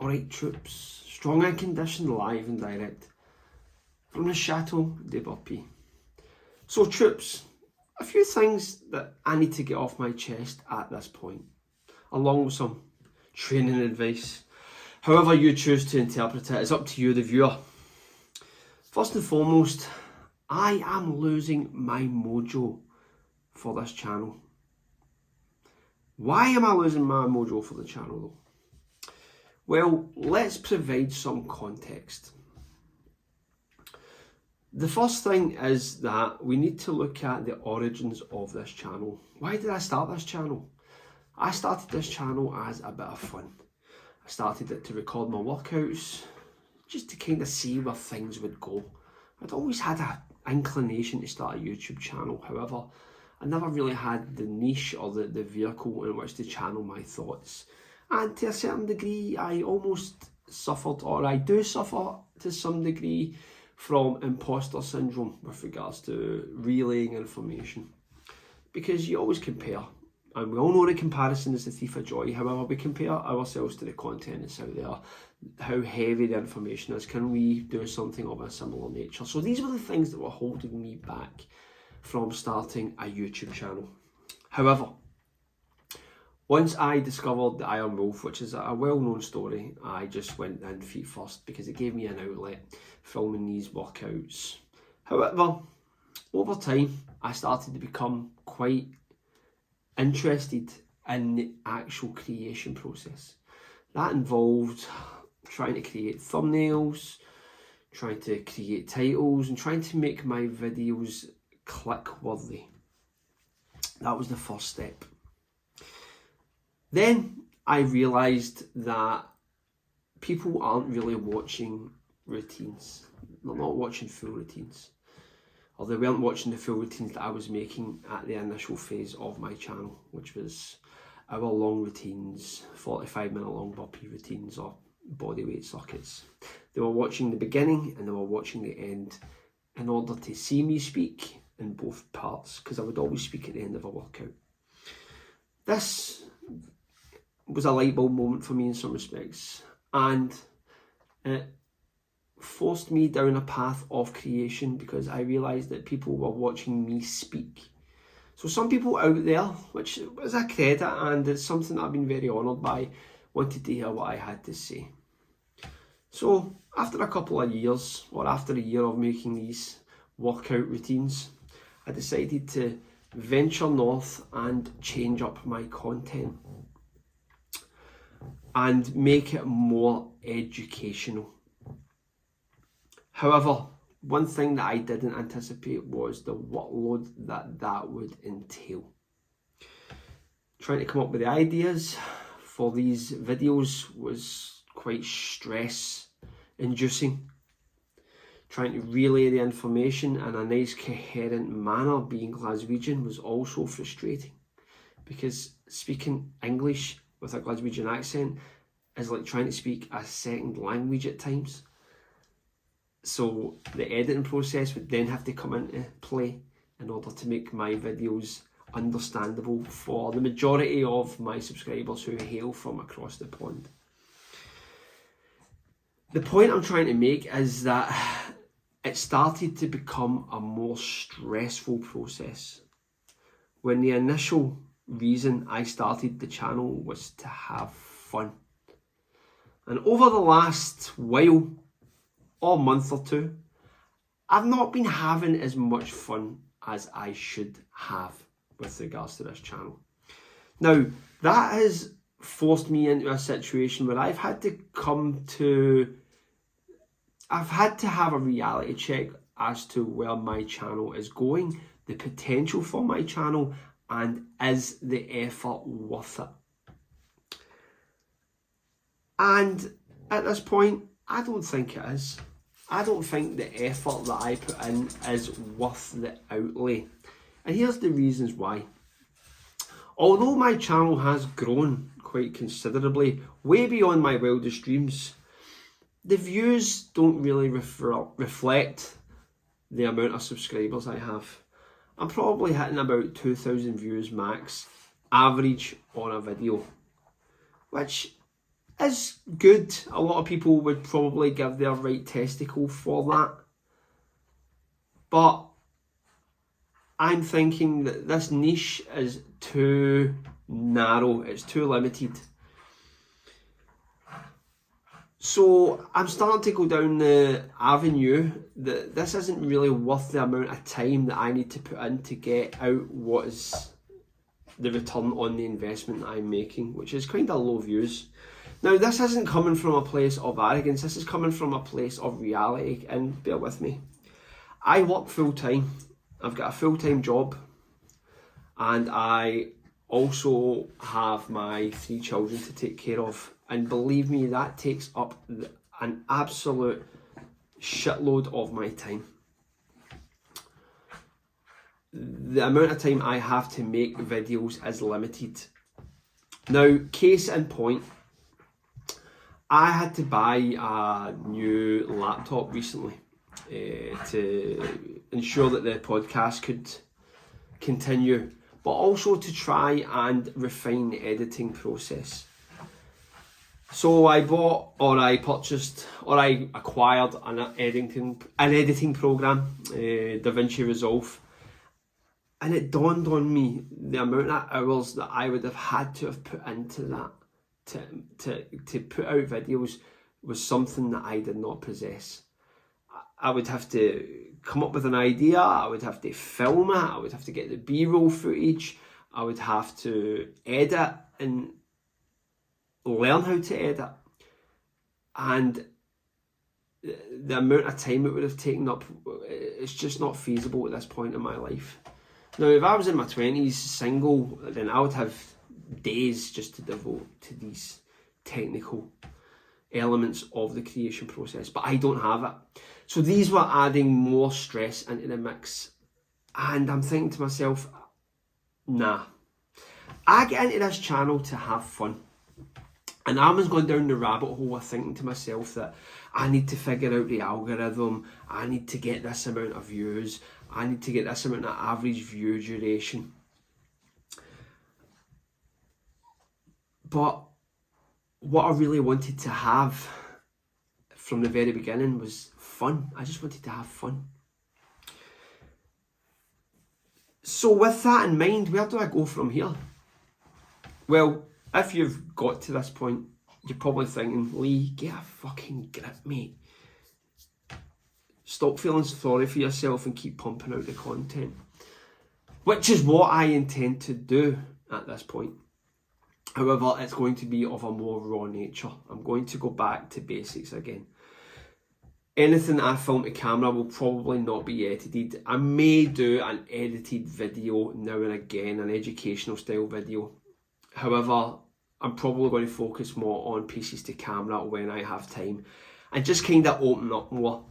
Alright troops, strong and conditioned, live and direct from the Chateau de Burpees. So troops, a few things that I need to get off my chest at this point, along with some training advice. However you choose to interpret it, it's up to you, the viewer. First and foremost, I am losing my mojo for this channel. Why am I losing my mojo for the channel though? Well, let's provide some context. The first thing is that we need to look at the origins of this channel. Why did I start this channel? I started this channel as a bit of fun. I started it to record my workouts, just to kind of see where things would go. I'd always had an inclination to start a YouTube channel, however, I never really had the niche or the vehicle in which to channel my thoughts. And to a certain degree, I almost suffered, or I do suffer to some degree, from imposter syndrome with regards to relaying information. Because you always compare, and we all know that comparison is the thief of joy. However, we compare ourselves to the content that's out there, how heavy the information is. Can we do something of a similar nature? So these were the things that were holding me back from starting a YouTube channel. However, once I discovered the Iron Wolf, which is a well-known story, I just went in feet first because it gave me an outlet filming these workouts. However, over time, I started to become quite interested in the actual creation process. That involved trying to create thumbnails, trying to create titles, and trying to make my videos click-worthy. That was the first step. Then I realised that people aren't really watching routines. They're not watching full routines. Or they weren't watching the full routines that I was making at the initial phase of my channel, which was hour-long routines, 45-minute long burpee routines, or bodyweight circuits. They were watching the beginning and they were watching the end in order to see me speak in both parts, because I would always speak at the end of a workout. This was a light bulb moment for me in some respects, and it forced me down a path of creation because I realised that people were watching me speak. So some people out there, which is a credit and it's something I've been very honoured by, wanted to hear what I had to say. So after a couple of years, or after a year of making these workout routines, I decided to venture north and change up my content and make it more educational. However, one thing that I didn't anticipate was the workload that would entail. Trying to come up with the ideas for these videos was quite stress inducing. Trying to relay the information in a nice coherent manner, being Glaswegian, was also frustrating, because speaking English with a Glaswegian accent is like trying to speak a second language at times. So the editing process would then have to come into play in order to make my videos understandable for the majority of my subscribers who hail from across the pond. The point I'm trying to make is that it started to become a more stressful process when the initial reason I started the channel was to have fun. And over the last while, or month or two, I've not been having as much fun as I should have with regards to this channel. Now, that has forced me into a situation where I've had to have a reality check as to where my channel is going, the potential for my channel, and is the effort worth it? And at this point, I don't think it is. I don't think the effort that I put in is worth the outlay. And here's the reasons why. Although my channel has grown quite considerably, way beyond my wildest dreams, the views don't really reflect the amount of subscribers I have. I'm probably hitting about 2,000 views max, average on a video, which is good. A lot of people would probably give their right testicle for that. But I'm thinking that this niche is too narrow, it's too limited. So I'm starting to go down the avenue that this isn't really worth the amount of time that I need to put in to get out what is the return on the investment that I'm making, which is kind of low views. Now, this isn't coming from a place of arrogance, this is coming from a place of reality, and bear with me. I work full time, I've got a full-time job, and I also have my 3 children to take care of. And believe me, that takes up an absolute shitload of my time. The amount of time I have to make videos is limited. Now, case in point, I had to buy a new laptop recently to ensure that the podcast could continue, but also to try and refine the editing process. So I acquired an editing program, DaVinci Resolve, and it dawned on me the amount of hours that I would have had to have put into that to put out videos was something that I did not possess. I would have to come up with an idea, I would have to film it, I would have to get the B-roll footage, I would have to edit and learn how to edit, and the amount of time it would have taken up, it's just not feasible at this point in my life. Now, if I was in my 20s single, then I would have days just to devote to these technical elements of the creation process, but I don't have it. So these were adding more stress into the mix, and I'm thinking to myself, nah, I get into this channel to have fun. And I was going down the rabbit hole of thinking to myself that I need to figure out the algorithm, I need to get this amount of views, I need to get this amount of average view duration. But what I really wanted to have from the very beginning was fun. I just wanted to have fun. So with that in mind, where do I go from here? Well, if you've got to this point, you're probably thinking, Lee, get a fucking grip, mate. Stop feeling sorry for yourself and keep pumping out the content. Which is what I intend to do at this point. However, it's going to be of a more raw nature. I'm going to go back to basics again. Anything that I film to camera will probably not be edited. I may do an edited video now and again, an educational style video. However, I'm probably going to focus more on pieces to camera when I have time and just kind of open up more.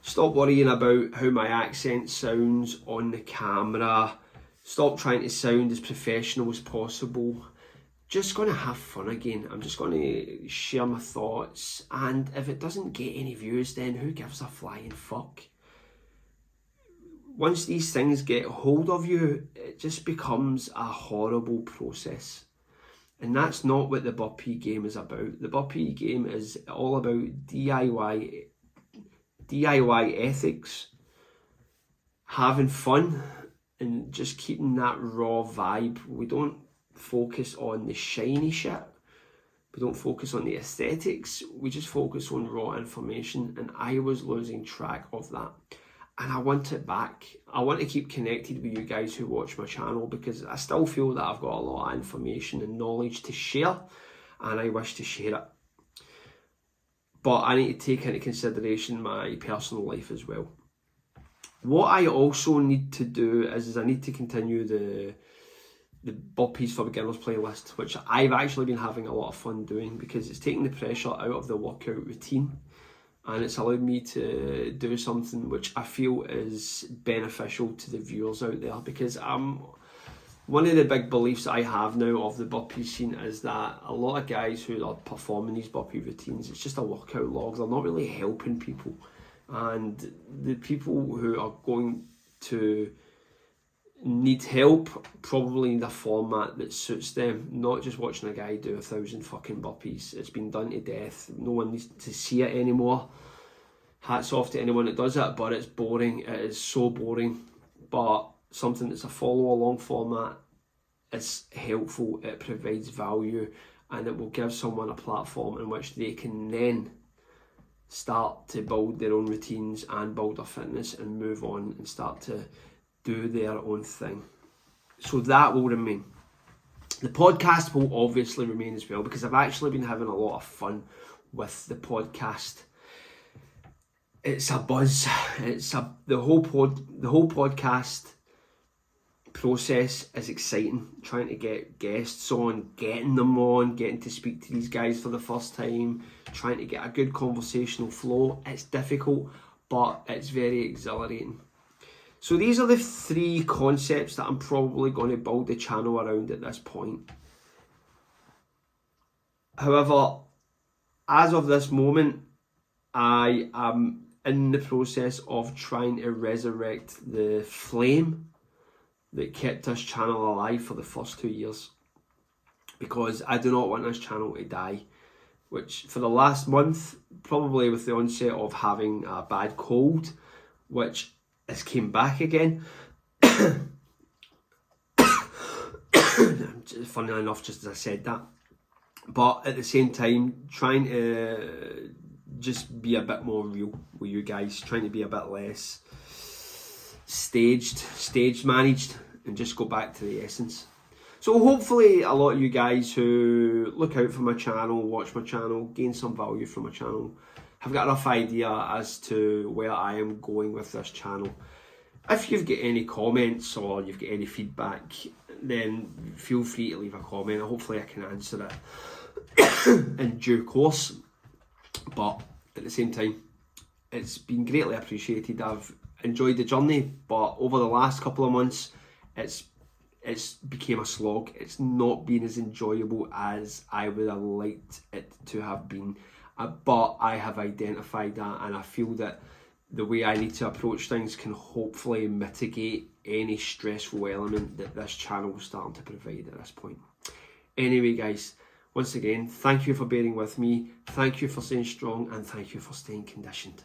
Stop worrying about how my accent sounds on the camera. Stop trying to sound as professional as possible. Just going to have fun again. I'm just going to share my thoughts, and if it doesn't get any views, then who gives a flying fuck? Once these things get hold of you, it just becomes a horrible process. And that's not what the Burpee game is about. The Burpee game is all about DIY ethics, having fun, and just keeping that raw vibe. We don't focus on the shiny shit. We don't focus on the aesthetics. We just focus on raw information, and I was losing track of that. And I want it back. I want to keep connected with you guys who watch my channel, because I still feel that I've got a lot of information and knowledge to share, and I wish to share it. But I need to take into consideration my personal life as well. What I also need to do is I need to continue the Burpees For Beginners playlist, which I've actually been having a lot of fun doing, because it's taking the pressure out of the workout routine. And it's allowed me to do something which I feel is beneficial to the viewers out there, because one of the big beliefs I have now of the burpee scene is that a lot of guys who are performing these burpee routines, it's just a workout log. They're not really helping people. And the people who are going to need help probably need a format that suits them, not just watching a guy do 1,000 fucking burpees. It's been done to death. No one needs to see it anymore. Hats off to anyone that does it, but it's boring. It is so boring. But something that's a follow along format is helpful, it provides value, and it will give someone a platform in which they can then start to build their own routines and build their fitness and move on and start to do their own thing. So that will remain. The podcast will obviously remain as well, because I've actually been having a lot of fun with the podcast. It's a buzz. The whole podcast process is exciting. Trying to get guests on, getting them on, getting to speak to these guys for the first time, trying to get a good conversational flow. It's difficult, but it's very exhilarating. So these are the 3 concepts that I'm probably going to build the channel around at this point. However, as of this moment, I am in the process of trying to resurrect the flame that kept this channel alive for the first 2 years, because I do not want this channel to die, which for the last month, probably with the onset of having a bad cold, which has came back again. Funny enough, just as I said that, but at the same time trying to just be a bit more real with you guys, trying to be a bit less stage managed, and just go back to the essence. So hopefully a lot of you guys who look out for my channel, watch my channel, gain some value from my channel, have got a rough idea as to where I am going with this channel. If you've got any comments or you've got any feedback, then feel free to leave a comment. Hopefully I can answer it in due course. But at the same time, it's been greatly appreciated. I've enjoyed the journey, but over the last couple of months, it's became a slog. It's not been as enjoyable as I would have liked it to have been. But I have identified that, and I feel that the way I need to approach things can hopefully mitigate any stressful element that this channel is starting to provide at this point. Anyway, guys, once again, thank you for bearing with me, thank you for staying strong, and thank you for staying conditioned.